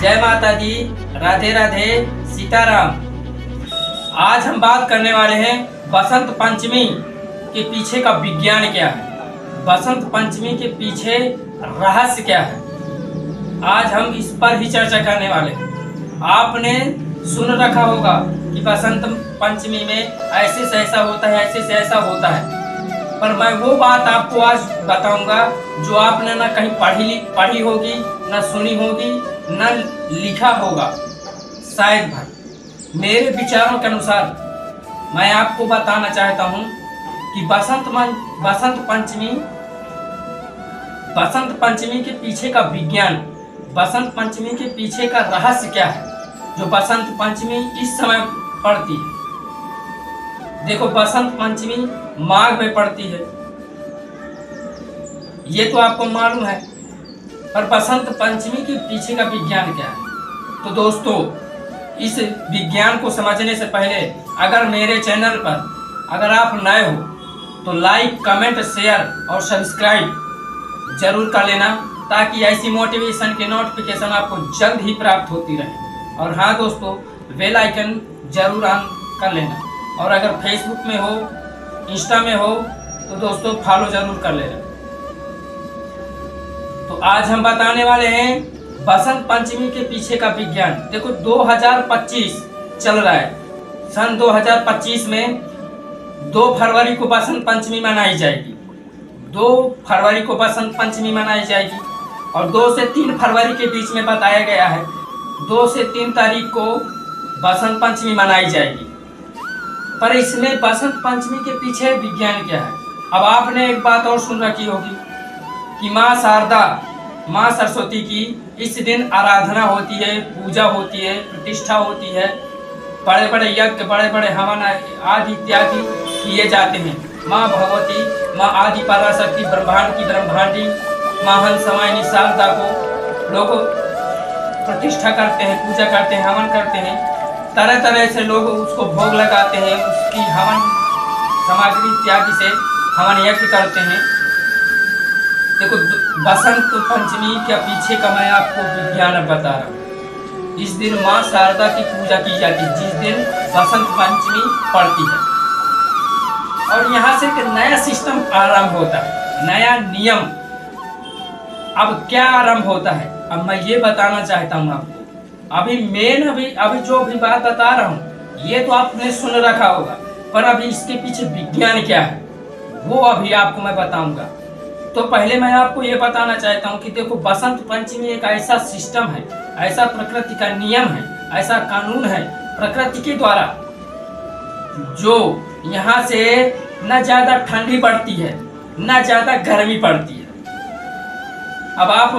जय माता दी, राधे राधे, सीताराम। आज हम बात करने वाले हैं बसंत पंचमी के पीछे का विज्ञान क्या है, बसंत पंचमी के पीछे रहस्य क्या है। आज हम इस पर ही चर्चा करने वाले हैं। आपने सुन रखा होगा कि बसंत पंचमी में ऐसे से ऐसा होता है, ऐसे से ऐसा होता है, पर मैं वो बात आपको आज बताऊंगा जो आपने ना कहीं पढ़ी होगी, ना सुनी होगी, ना लिखा होगा। शायद भाई मेरे विचारों के अनुसार मैं आपको बताना चाहता हूं कि बसंत पंचमी के पीछे का विज्ञान, बसंत पंचमी के पीछे का रहस्य क्या है जो बसंत पंचमी इस समय पड़ती है। देखो, बसंत पंचमी माघ में पड़ती है, ये तो आपको मालूम है, पर बसंत पंचमी के पीछे का विज्ञान क्या है। तो दोस्तों, इस विज्ञान को समझने से पहले अगर मेरे चैनल पर अगर आप नए हो तो लाइक, कमेंट, शेयर और सब्सक्राइब जरूर कर लेना, ताकि ऐसी मोटिवेशन के नोटिफिकेशन आपको जल्द ही प्राप्त होती रहे। और हाँ दोस्तों, बेल आइकन जरूर ऑन कर लेना, और अगर फेसबुक में हो, इंस्टा में हो तो दोस्तों फॉलो जरूर कर लेना। तो आज हम बताने वाले हैं बसंत पंचमी के पीछे का विज्ञान। देखो, 2025 चल रहा है। सन 2025 में 2 फरवरी को बसंत पंचमी मनाई जाएगी। 2 फरवरी को बसंत पंचमी मनाई जाएगी और 2 से 3 फरवरी के बीच में बताया गया है 2 से 3 तारीख को बसंत पंचमी मनाई जाएगी। पर इसमें बसंत पंचमी के पीछे विज्ञान क्या है। अब आपने एक बात और सुन रखी होगी कि माँ शारदा, माँ सरस्वती की इस दिन आराधना होती है, पूजा होती है, प्रतिष्ठा होती है, बड़े बड़े यज्ञ, बड़े बड़े हवन आदि इत्यादि किए जाते हैं। माँ भगवती, माँ आदि पराशक्ति, ब्रह्मांड की ब्रह्मांडी माँ हंसवाहिनी शारदा को लोग प्रतिष्ठा करते हैं, पूजा करते हैं, हवन करते हैं। तरह तरह से लोग उसको भोग लगाते हैं, उसकी हवन सामग्री इत्यादि से हवन यज्ञ करते हैं। देखो, बसंत पंचमी के पीछे का मैं आपको विज्ञान बता रहा हूँ। इस दिन माँ शारदा की पूजा की जाती है, जिस दिन बसंत पंचमी पड़ती है। और यहाँ से एक नया सिस्टम आरंभ होता है, नया नियम। अब क्या आरंभ होता है, अब मैं ये बताना चाहता हूँ आपको। अभी जो भी बात बता रहा हूँ ये तो आपने सुन रखा होगा, पर अभी इसके पीछे विज्ञान क्या है वो अभी आपको मैं बताऊंगा। तो पहले मैं आपको ये बताना चाहता हूँ कि देखो, बसंत पंचमी एक ऐसा सिस्टम है, ऐसा प्रकृति का नियम है, ऐसा कानून है प्रकृति के द्वारा, जो यहाँ से न ज्यादा ठंडी पड़ती है, न ज्यादा गर्मी पड़ती है। अब आप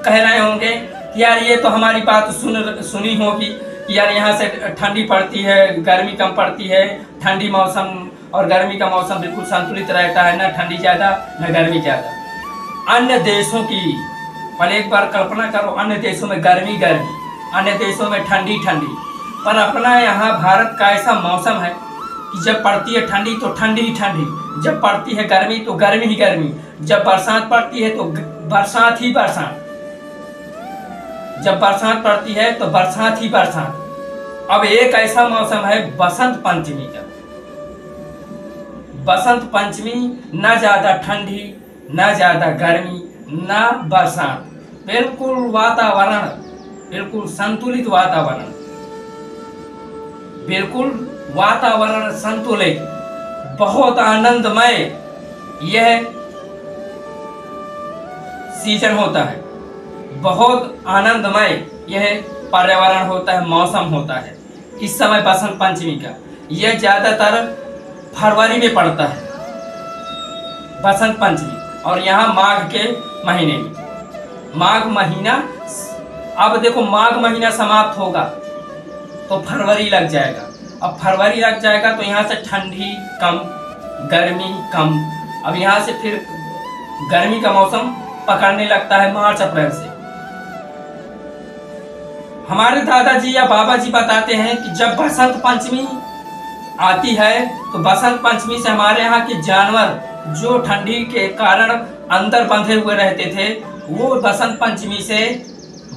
कह रहे होंगे कि यार ये तो हमारी बात सुनी होगी कि यार यहाँ से ठंडी पड़ती है, गर्मी कम पड़ती है, ठंडी मौसम और गर्मी का मौसम बिल्कुल संतुलित रहता है, न ठंडी ज़्यादा न गर्मी ज़्यादा। अन्य देशों की पहले एक बार कल्पना करो, अन्य देशों में गर्मी, अन्य देशों में ठंडी, पर अपना यहाँ भारत का ऐसा मौसम है कि जब पड़ती है ठंडी तो ठंडी ही ठंडी, जब पड़ती है गर्मी तो गर्मी ही गर्मी, जब बरसात पड़ती है तो बरसात ही बरसात, जब बरसात पड़ती है तो बरसात ही बरसात। अब एक ऐसा मौसम है बसंत पंचमी का। बसंत पंचमी न ज्यादा ठंडी, न ज्यादा गर्मी, न बरसात, बिल्कुल वातावरण, बिल्कुल संतुलित वातावरण, बिल्कुल वातावरण संतुलित, बहुत आनंदमय यह सीजन होता है, बहुत आनंदमय यह पर्यावरण होता है, मौसम होता है इस समय बसंत पंचमी का। यह ज्यादातर फरवरी में पड़ता है बसंत पंचमी, और यहाँ माघ के महीने में, माघ महीना। अब देखो, माघ महीना समाप्त होगा तो फरवरी लग जाएगा। अब फरवरी लग जाएगा तो यहाँ से ठंडी कम, गर्मी कम। अब यहाँ से फिर गर्मी का मौसम पकड़ने लगता है मार्च अप्रैल से। हमारे दादाजी या बाबा जी बताते हैं कि जब बसंत पंचमी आती है तो बसंत पंचमी से हमारे यहाँ के जानवर जो ठंडी के कारण अंदर बंधे हुए रहते थे, वो बसंत पंचमी से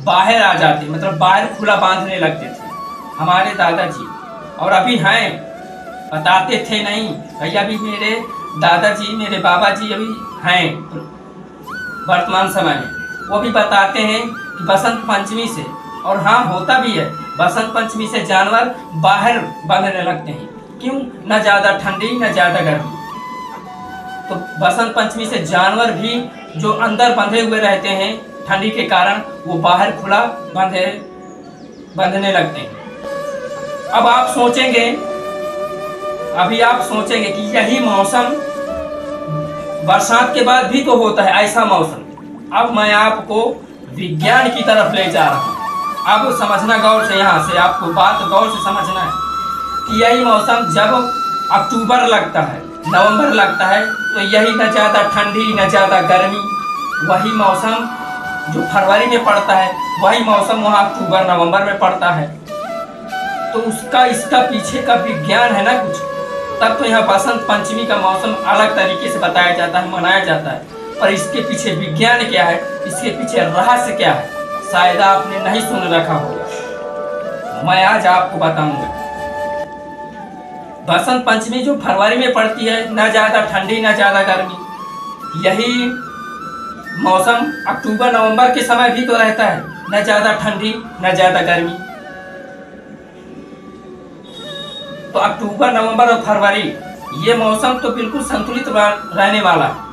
बाहर आ जाते, मतलब बाहर खुला बांधने लगते थे हमारे दादाजी। और अभी हैं, बताते थे नहीं भैया, अभी मेरे दादाजी मेरे बाबा जी अभी हैं वर्तमान समय में, वो भी बताते हैं कि बसंत पंचमी से, और हाँ होता भी है, बसंत पंचमी से जानवर बाहर बंधने लगते हैं। क्यों? न ज़्यादा ठंडी न ज़्यादा गर्मी। तो बसंत पंचमी से जानवर भी जो अंदर बंधे हुए रहते हैं ठंडी के कारण, वो बाहर खुला बंधने लगते हैं। अब आप सोचेंगे, अभी आप सोचेंगे कि यही मौसम बरसात के बाद भी तो होता है, ऐसा मौसम। अब मैं आपको विज्ञान की तरफ ले जा रहा हूँ। अब समझना गौर से, यहाँ से आपको बात गौर से समझना है कि यही मौसम जब अक्टूबर लगता है, नवंबर लगता है, तो यही न ज़्यादा ठंडी न ज़्यादा गर्मी, वही मौसम जो फरवरी में पड़ता है, वही मौसम वहाँ अक्टूबर नवंबर में पड़ता है। तो उसका इसका पीछे का विज्ञान है ना कुछ, तब तो यहाँ बसंत पंचमी का मौसम अलग तरीके से बताया जाता है, मनाया जाता है। पर इसके पीछे विज्ञान क्या है, इसके पीछे रहस्य क्या है, शायद आपने नहीं सुन रखा होगा, मैं आज आपको बताऊंगा। बसंत पंचमी जो फरवरी में पड़ती है, न ज़्यादा ठंडी न ज़्यादा गर्मी, यही मौसम अक्टूबर नवंबर के समय भी तो रहता है, न ज़्यादा ठंडी न ज़्यादा गर्मी। तो अक्टूबर नवंबर और फरवरी ये मौसम तो बिल्कुल संतुलित रहने वाला है।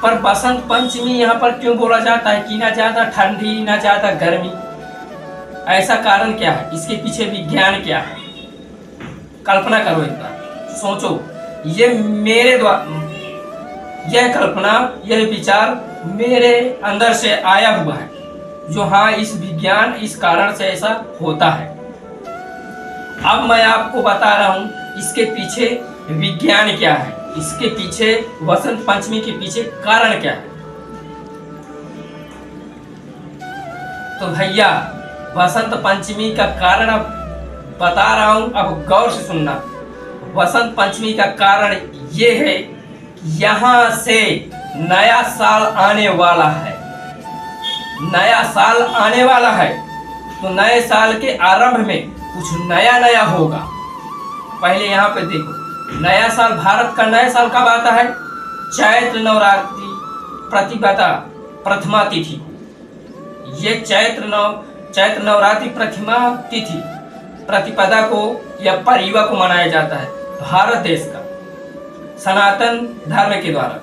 पर बसंत पंचमी यहाँ पर क्यों बोला जाता है कि न ज़्यादा ठंडी न ज़्यादा गर्मी? ऐसा कारण क्या है, इसके पीछे विज्ञान क्या है? कल्पना करो एक बार, सोचो। ये मेरे द्वारा, यह कल्पना, यह विचार मेरे अंदर से आया हुआ है, जो हाँ इस विज्ञान, इस कारण से ऐसा होता है। अब मैं आपको बता रहा हूँ इसके पीछे विज्ञान क्या है, इसके पीछे बसंत पंचमी के पीछे कारण क्या है। तो भैया बसंत पंचमी का कारण अब बता रहा हूं, अब गौर से सुनना। बसंत पंचमी का कारण ये है कि यहाँ से नया साल आने वाला है, नया साल आने वाला है। तो नए साल के आरंभ में कुछ नया नया होगा। पहले यहाँ पे देखो, नया साल, भारत का नया साल कब आता है? चैत्र नवरात्रि प्रतिपदा प्रथमा तिथि। ये चैत्र नवरात्रि प्रथमा तिथि प्रतिपदा को या परिवा को मनाया जाता है भारत देश का सनातन धर्म के द्वारा।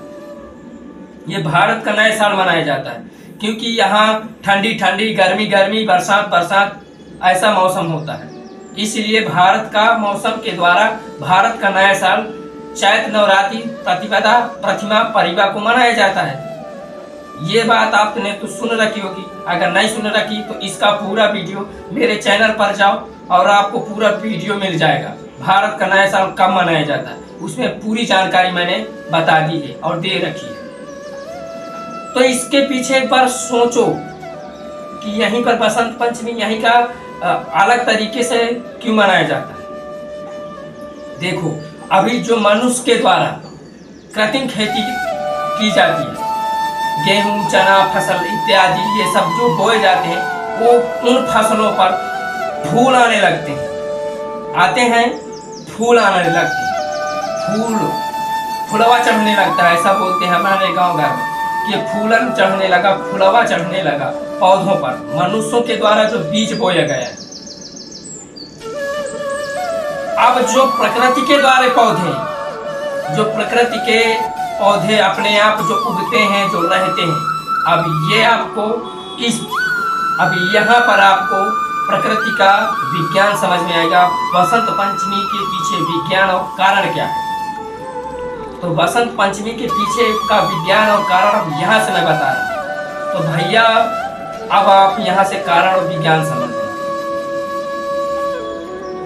ये भारत का नया साल मनाया जाता है क्योंकि यहाँ ठंडी ठंडी, गर्मी गर्मी, बरसात बरसात ऐसा मौसम होता है। इसलिए भारत का मौसम के द्वारा भारत का नया साल चैत्र नवरात्रि प्रतिपदा प्रथमा परिवा को मनाया जाता है। ये बात आपने तो सुन रखी होगी, अगर नहीं सुन रखी तो इसका पूरा वीडियो मेरे चैनल पर जाओ और आपको पूरा वीडियो मिल जाएगा। भारत का नया साल कब मनाया जाता है, उसमें पूरी जानकारी मैंने बता दी है और दे रखी है। तो इसके पीछे एक बार सोचो कि यहीं पर बसंत पंचमी यहीं का अलग तरीके से क्यों मनाया जाता है। देखो, अभी जो मनुष्य के द्वारा कृत्रिम खेती की जाती है, गेहूं, चना, फसल इत्यादि ये सब जो बोए जाते हैं, वो उन फसलों पर फूल आने लगते हैं, आते हैं फूल आने लगते हैं, फुलवा चढ़ने लगता है, ऐसा बोलते हैं हमारे गांव घर में कि फूलन चढ़ने लगा, फुलवा चढ़ने लगा पौधों पर, मनुष्यों के द्वारा जो बीज बोया गया है। अब जो प्रकृति के द्वारा पौधे, जो प्रकृति के पौधे अपने आप जो उगते हैं, जो रहते हैं, अब ये आपको अब यहाँ पर आपको प्रकृति का विज्ञान समझ में आएगा। बसंत पंचमी के पीछे विज्ञान और कारण क्या है। तो बसंत पंचमी के पीछे का विज्ञान और कारण अब यहाँ से मैं बता रहा हूँ। तो भैया अब आप यहाँ से कारण और विज्ञान समझ लें।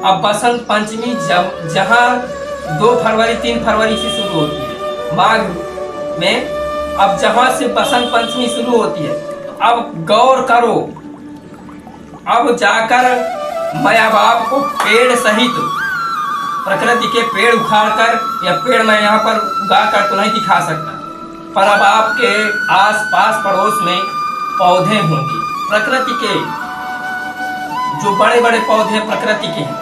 अब बसंत पंचमी जहाँ 2 फरवरी 3 फरवरी से शुरू होती है माघ में, अब जहाँ से बसंत पंचमी शुरू होती है, तो अब गौर करो, अब जाकर मैं अब आपको पेड़ सहित प्रकृति के पेड़ उखाड़कर या पेड़ मैं यहाँ पर उगाकर तो नहीं दिखा सकता, पर अब आपके आस पास पड़ोस में पौधे होंगे, प्रकृति के जो बड़े बड़े पौधे प्रकृति के हैं।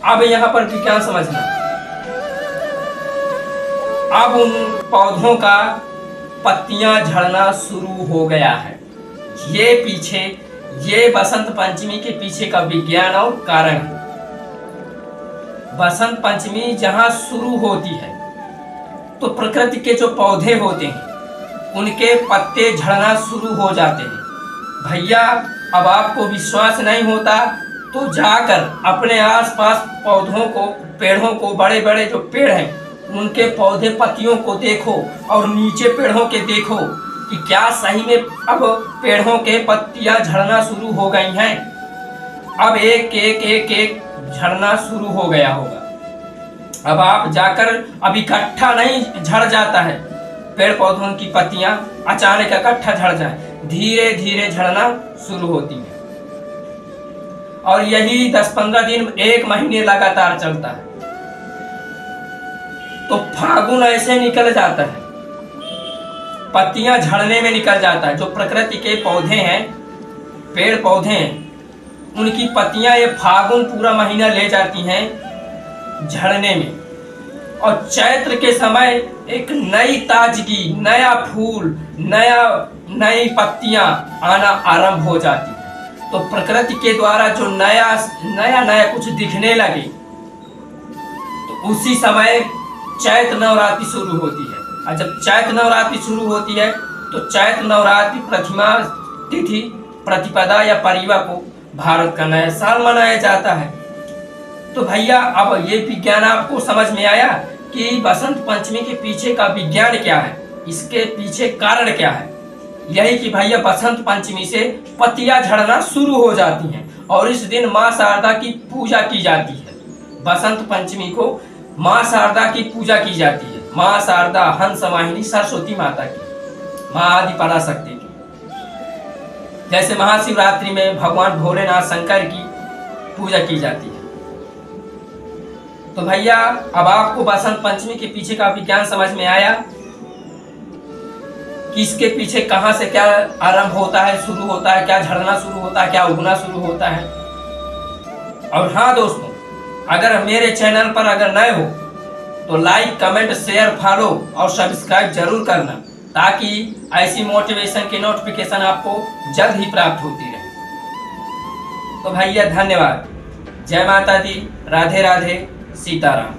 अब यहाँ पर विज्ञान समझना, अब उन पौधों का पत्तियां झड़ना शुरू हो गया है। ये बसंत पंचमी के पीछे का विज्ञान और कारण है। बसंत पंचमी जहां शुरू होती है तो प्रकृति के जो पौधे होते हैं उनके पत्ते झड़ना शुरू हो जाते हैं। भैया अब आपको विश्वास नहीं होता तो जाकर अपने आसपास पौधों को, पेड़ों को, बड़े बड़े जो पेड़ हैं उनके पौधे पत्तियों को देखो और नीचे पेड़ों के देखो कि क्या सही में अब पेड़ों के पत्तियां झड़ना शुरू हो गई हैं। अब एक एक एक एक झड़ना शुरू हो गया होगा। अब आप जाकर, अब इकट्ठा नहीं झड़ जाता है पेड़ पौधों की पत्तियां, अचानक इकट्ठा झड़ जाए, धीरे धीरे झड़ना शुरू होती है। और यही 10-15 दिन, 1 महीने लगातार चलता है। तो फागुन ऐसे निकल जाता है, पत्तियां झड़ने में निकल जाता है। जो प्रकृति के पौधे हैं, पेड़ पौधे हैं, उनकी पत्तियां ये फागुन पूरा महीना ले जाती हैं झड़ने में। और चैत्र के समय एक नई ताजगी, नया फूल, नई पत्तियां आना आरंभ हो जाती है। तो प्रकृति के द्वारा जो नया कुछ दिखने लगे तो उसी समय चैत्र नवरात्रि शुरू होती है। और जब चैत्र नवरात्रि शुरू होती है तो चैत्र नवरात्रि प्रथमा तिथि, प्रतिपदा या परिवा को भारत का नया साल मनाया जाता है। तो भैया अब ये विज्ञान आपको समझ में आया कि बसंत पंचमी के पीछे का विज्ञान क्या है, इसके पीछे कारण क्या है। यही कि भैया बसंत पंचमी से पत्तियां झड़ना शुरू हो जाती हैं और इस दिन माँ शारदा की पूजा की जाती है। बसंत पंचमी को माँ शारदा की पूजा की जाती है। माँ शारदा, हंस वाहिनी, सरस्वती माता की, माँ आदि पराशक्ति की। जैसे महाशिवरात्रि में भगवान भोलेनाथ शंकर की पूजा की जाती है। तो भैया अब आपको बसंत पंचमी के पीछे का विज्ञान समझ में आया कि इसके पीछे कहां से क्या आरंभ होता है, शुरू होता है, क्या झड़ना शुरू होता है, क्या उगना शुरू होता है। और हाँ दोस्तों, अगर मेरे चैनल पर अगर नए हो तो लाइक, कमेंट, शेयर, फॉलो और सब्सक्राइब जरूर करना, ताकि ऐसी मोटिवेशन की नोटिफिकेशन आपको जल्द ही प्राप्त होती रहे। तो भैया धन्यवाद। जय माता दी, राधे राधे, सीताराम।